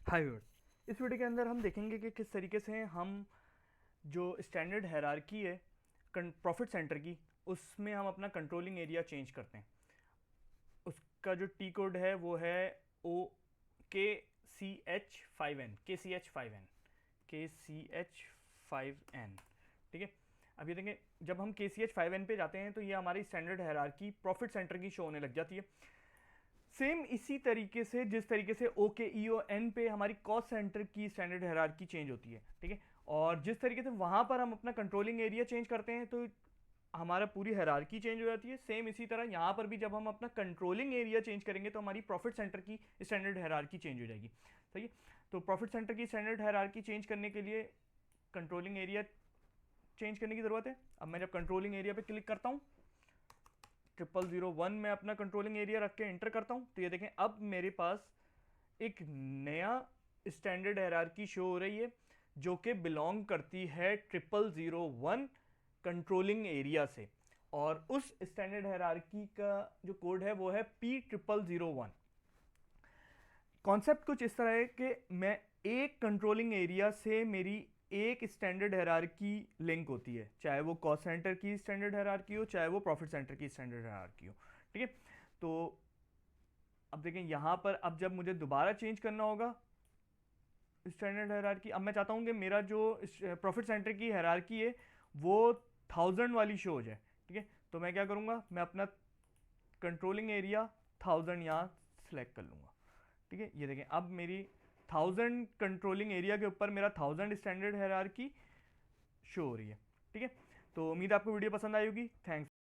हाय viewers, इस video के अंदर हम देखेंगे कि किस तरीके से हम जो स्टैंडर्ड हायरार्की है प्रॉफिट सेंटर की, उसमें हम अपना कंट्रोलिंग एरिया चेंज करते हैं। उसका जो टी कोड है वो है ओ KCH5N। ठीक है, अब ये देखें, जब हम KCH5N पे जाते हैं तो ये हमारी स्टैंडर्ड हायरार्की प्रॉफिट सेंटर की शो होने लग जाती है। सेम इसी तरीके से जिस तरीके से OKEON पे हमारी कॉस्ट सेंटर की स्टैंडर्ड हायरार्की चेंज होती है, ठीक है, और जिस तरीके से वहां पर हम अपना कंट्रोलिंग एरिया चेंज करते हैं तो हमारा पूरी हायरार्की चेंज हो जाती है। सेम इसी तरह यहां पर भी जब हम अपना कंट्रोलिंग एरिया चेंज करेंगे तो हमारी प्रॉफिट सेंटर की स्टैंडर्ड हायरार्की चेंज हो जाएगी। सही है, तो प्रॉफिट सेंटर की स्टैंडर्ड हायरार्की चेंज करने के लिए कंट्रोलिंग एरिया चेंज करने की जरूरत है। अब मैं जब कंट्रोलिंग एरिया पे क्लिक करता हूं, 0001 में अपना कंट्रोलिंग एरिया रख के एंटर करता हूं, तो ये देखें अब मेरे पास एक नया स्टैंडर्ड हायरार्की शो हो रही है जो कि बिलोंग करती है 0001 कंट्रोलिंग एरिया से, और उस स्टैंडर्ड हायरार्की का जो कोड है वो है P0001। कॉन्सेप्ट कुछ इस तरह है कि मैं एक कंट्रोलिंग एरिया से मेरी एक स्टैंडर्ड हायरार्की लिंक होती है, चाहे वो कॉस्ट सेंटर की स्टैंडर्ड हायरार्की हो, चाहे वो प्रॉफिट सेंटर की स्टैंडर्ड हायरार्की हो। ठीक है, तो अब देखें यहां पर, अब जब मुझे दोबारा चेंज करना होगा स्टैंडर्ड हायरार्की, अब मैं चाहता हूं कि मेरा जो प्रॉफिट सेंटर की हायरार्की है वो 1000 वाली शो हो जाए। ठीक है, तो मैं क्या करूंगा, मैं अपना कंट्रोलिंग एरिया 1000 यहां सेलेक्ट कर लूंगा। ठीक है, ये देखें अब मेरी 1000 कंट्रोलिंग एरिया के ऊपर मेरा 1000 स्टैंडर्ड हायरार्की शो हो रही है। ठीक है, तो उम्मीद आपको वीडियो पसंद आई होगी। थैंक्स।